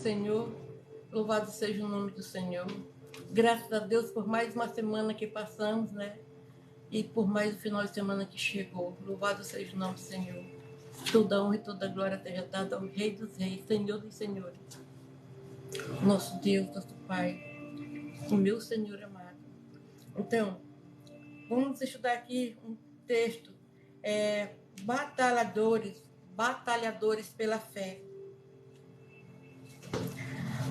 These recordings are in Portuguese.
Senhor. Louvado seja o nome do Senhor. Graças a Deus por mais uma semana que passamos, né? E por mais um final de semana que chegou. Louvado seja o nome do Senhor. Toda honra e toda glória seja dada ao Rei dos Reis, Senhor dos Senhores. Nosso Deus, nosso Pai, o meu Senhor amado. Então, vamos estudar aqui um texto. Batalhadores pela fé.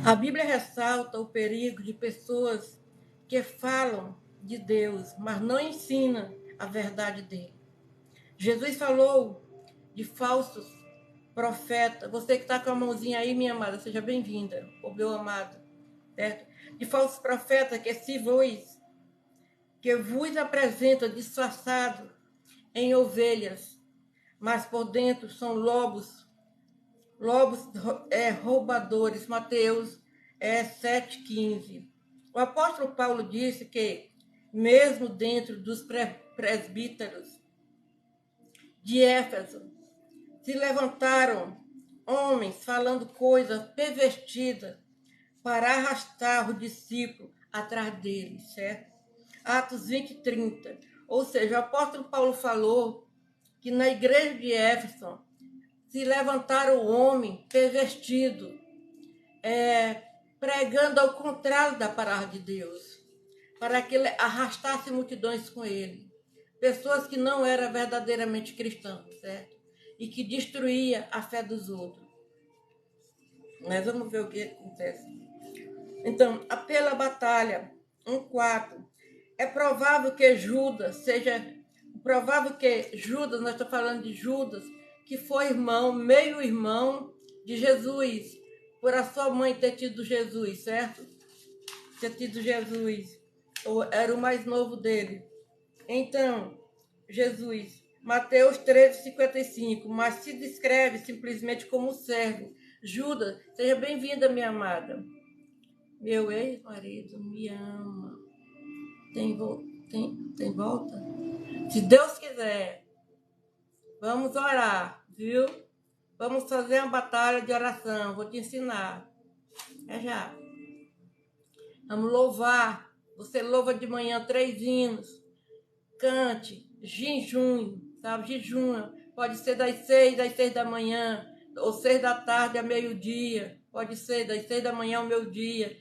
A Bíblia ressalta o perigo de pessoas que falam de Deus, mas não ensinam a verdade dele. Jesus falou de falsos profetas. Você que está com a mãozinha aí, minha amada, seja bem-vinda, o meu amado, certo? De falsos profetas que vos apresentam disfarçados em ovelhas, mas por dentro são lobos roubadores. Mateus 7,15. O apóstolo Paulo disse que, mesmo dentro dos presbíteros de Éfeso, se levantaram homens falando coisas pervertidas para arrastar o discípulo atrás deles, certo? Atos 20:30. Ou seja, o apóstolo Paulo falou que na igreja de Éfeso se levantaram homens pervertidos, pregando ao contrário da palavra de Deus, para que ele arrastasse multidões com ele. Pessoas que não eram verdadeiramente cristãs, certo? E que destruía a fé dos outros. Mas vamos ver o que acontece. Então, pela batalha, 1:4. É provável que Judas, nós estamos falando de Judas, que foi meio-irmão de Jesus, por a sua mãe ter tido Jesus, certo? Ter tido Jesus, ou era o mais novo dele. Então, Jesus, Mateus 13:55, mas se descreve simplesmente como servo. Judas, seja bem-vinda, minha amada. Meu ex-marido me ama. Tem volta? Se Deus quiser, vamos orar, viu? Vamos fazer uma batalha de oração. Vou te ensinar. Já. Vamos louvar. Você louva de manhã 3 hinos. Cante. Jejum, sabe? Jejum. Pode ser das 6 da manhã, ou 6 da tarde a meio-dia. Pode ser das 6 da manhã ao meio-dia.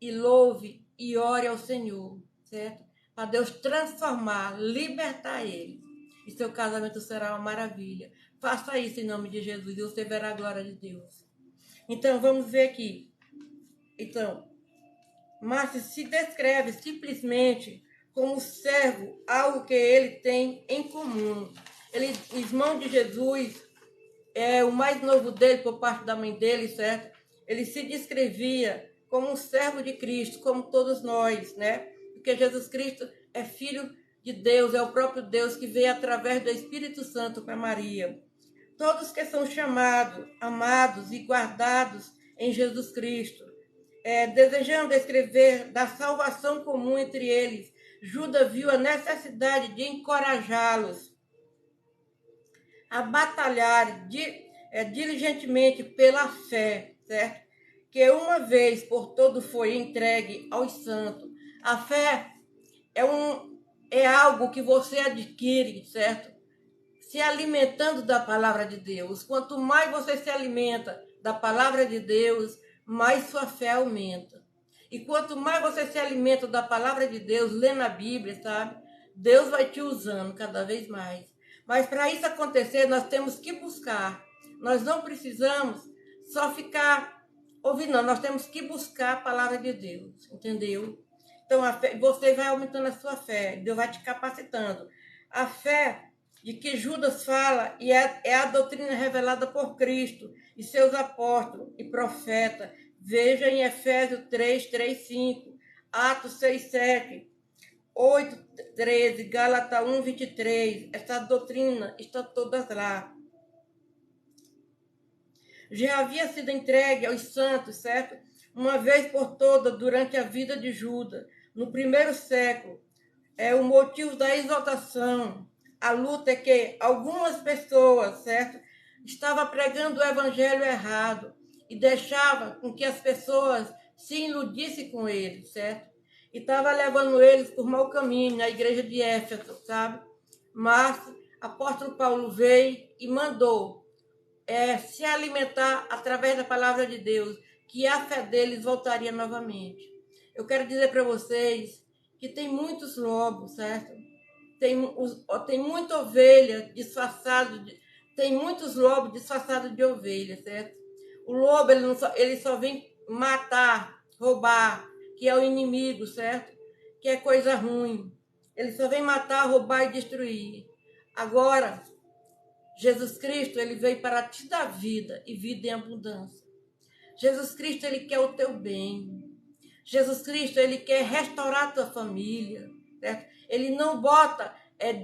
E louve e ore ao Senhor, certo? Para Deus transformar, libertar ele. E seu casamento será uma maravilha. Faça isso em nome de Jesus e você verá a glória de Deus. Então, vamos ver aqui. Então, Márcio se descreve simplesmente como servo, algo que ele tem em comum. Ele, irmão de Jesus, o mais novo dele, por parte da mãe dele, certo? Ele se descrevia como um servo de Cristo, como todos nós, né? Porque Jesus Cristo é filho de Deus, é o próprio Deus que veio através do Espírito Santo para Maria. Todos que são chamados, amados e guardados em Jesus Cristo, desejando escrever da salvação comum entre eles, Judas viu a necessidade de encorajá-los a batalhar diligentemente pela fé, certo? Que uma vez por todo foi entregue aos santos. A fé é algo que você adquire, certo? Se alimentando da palavra de Deus. Quanto mais você se alimenta da palavra de Deus, mais sua fé aumenta. E quanto mais você se alimenta da palavra de Deus, lendo a Bíblia, sabe? Deus vai te usando cada vez mais. Mas para isso acontecer, nós temos que buscar. Nós não precisamos só ficar ouvindo, não. Nós temos que buscar a palavra de Deus, entendeu? Então, você vai aumentando a sua fé. Deus vai te capacitando. A fé de que Judas fala e é a doutrina revelada por Cristo e seus apóstolos e profetas. Veja em Efésios 3:5, Atos 6:7, 8:13, Gálatas 1:23. Essa doutrina está todas lá. Já havia sido entregue aos santos, certo? Uma vez por todas durante a vida de Judas. No primeiro século, o motivo da exaltação, a luta é que algumas pessoas, certo, estavam pregando o evangelho errado e deixava com que as pessoas se iludissem com ele, certo? E estava levando eles por mau caminho na igreja de Éfeso, sabe? Mas o apóstolo Paulo veio e mandou se alimentar através da palavra de Deus, que a fé deles voltaria novamente. Eu quero dizer para vocês que tem muitos lobos, certo? Tem muita ovelha disfarçada, tem muitos lobos disfarçados de ovelha, certo? O lobo ele só vem matar, roubar, que é o inimigo, certo? Que é coisa ruim. Ele só vem matar, roubar e destruir. Agora, Jesus Cristo, ele veio para te dar vida e vida em abundância. Jesus Cristo, ele quer o teu bem. Jesus Cristo, ele quer restaurar a tua família, certo? Ele não bota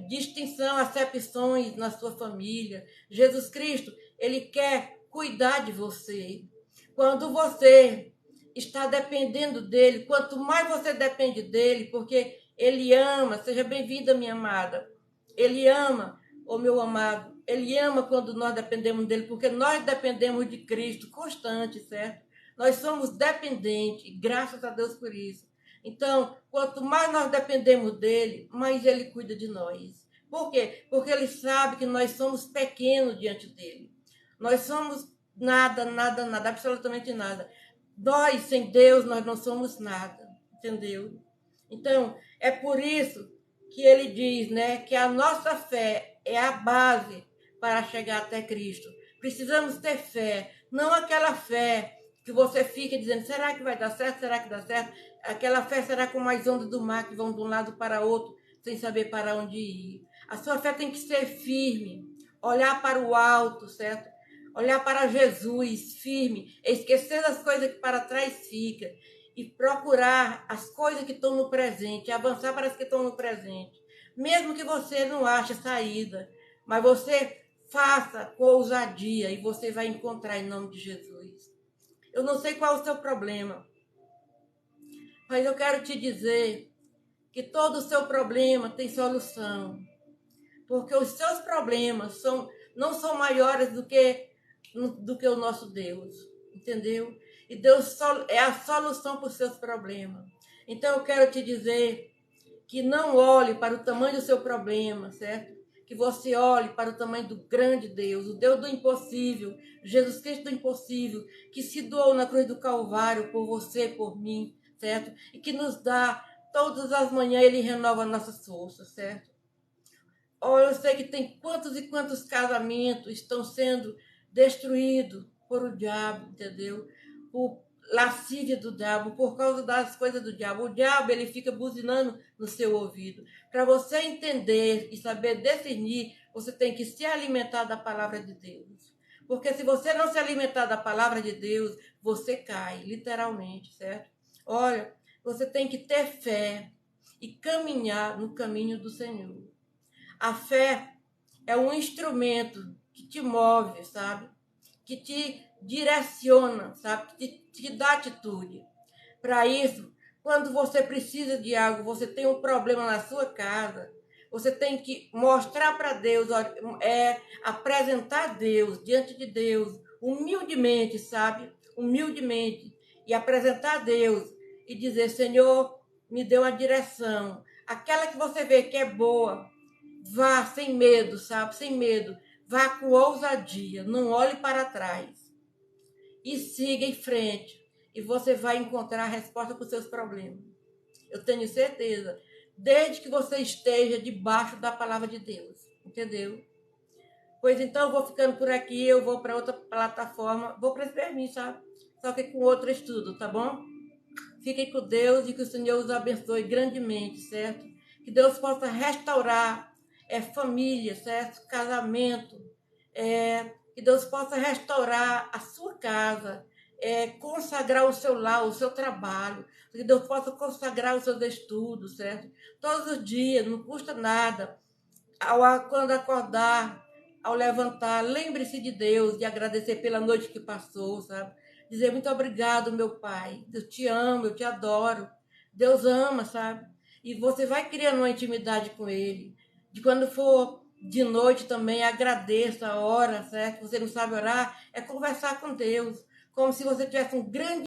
distinção, acepções na sua família. Jesus Cristo, ele quer cuidar de você. Quando você está dependendo dele, quanto mais você depende dele, porque ele ama, seja bem-vinda, minha amada. Ele ama, ô meu amado, ele ama quando nós dependemos dele, porque nós dependemos de Cristo constante, certo? Nós somos dependentes, graças a Deus por isso. Então, quanto mais nós dependemos dele, mais ele cuida de nós. Por quê? Porque ele sabe que nós somos pequenos diante dele. Nós somos nada, nada, nada, absolutamente nada. Nós, sem Deus, nós não somos nada, entendeu? Então, é por isso que ele diz, né, que a nossa fé é a base para chegar até Cristo. Precisamos ter fé, não aquela fé que você fica dizendo, será que vai dar certo? Será que dá certo? Aquela fé será como as ondas do mar que vão de um lado para outro, sem saber para onde ir. A sua fé tem que ser firme, olhar para o alto, certo? Olhar para Jesus, firme, esquecer das coisas que para trás ficam e procurar as coisas que estão no presente, avançar para as que estão no presente. Mesmo que você não ache saída, mas você faça com ousadia e você vai encontrar em nome de Jesus. Eu não sei qual é o seu problema, mas eu quero te dizer que todo o seu problema tem solução. Porque os seus problemas não são maiores do que o nosso Deus, entendeu? E Deus é a solução para os seus problemas. Então eu quero te dizer que não olhe para o tamanho do seu problema, certo? Que você olhe para o tamanho do grande Deus, o Deus do impossível, Jesus Cristo do impossível, que se doou na cruz do Calvário por você, por mim, certo? E que nos dá, todas as manhãs, ele renova nossas forças, certo? Olha, eu sei que tem quantos e quantos casamentos estão sendo destruídos por o diabo, entendeu? Por lascívia do diabo, por causa das coisas do diabo. O diabo, ele fica buzinando no seu ouvido. Para você entender e saber discernir, você tem que se alimentar da palavra de Deus. Porque se você não se alimentar da palavra de Deus, você cai, literalmente, certo? Olha, você tem que ter fé e caminhar no caminho do Senhor. A fé é um instrumento que te move, sabe? Que te direciona, sabe? Que te dá atitude. Para isso, quando você precisa de algo, você tem um problema na sua casa, você tem que mostrar para Deus, apresentar Deus diante de Deus, humildemente, sabe? Humildemente. E apresentar a Deus e dizer, Senhor, me dê uma direção. Aquela que você vê que é boa, vá sem medo, sabe? Sem medo. Vá com ousadia. Não olhe para trás. E siga em frente. E você vai encontrar a resposta para os seus problemas. Eu tenho certeza. Desde que você esteja debaixo da palavra de Deus. Entendeu? Pois então eu vou ficando por aqui. Eu vou para outra plataforma. Vou para esse permisso, sabe? Só que com outro estudo, tá bom? Fiquem com Deus e que o Senhor os abençoe grandemente, certo? Que Deus possa restaurar família, certo? Casamento, que Deus possa restaurar a sua casa, consagrar o seu lar, o seu trabalho, que Deus possa consagrar os seus estudos, certo? Todos os dias, não custa nada. Quando acordar, ao levantar, lembre-se de Deus, de agradecer pela noite que passou, sabe? Dizer muito obrigado, meu Pai. Eu te amo, eu te adoro. Deus ama, sabe? E você vai criando uma intimidade com Ele. De quando for de noite também, agradeça a hora, certo? Você não sabe orar, é conversar com Deus. como se você tivesse um grande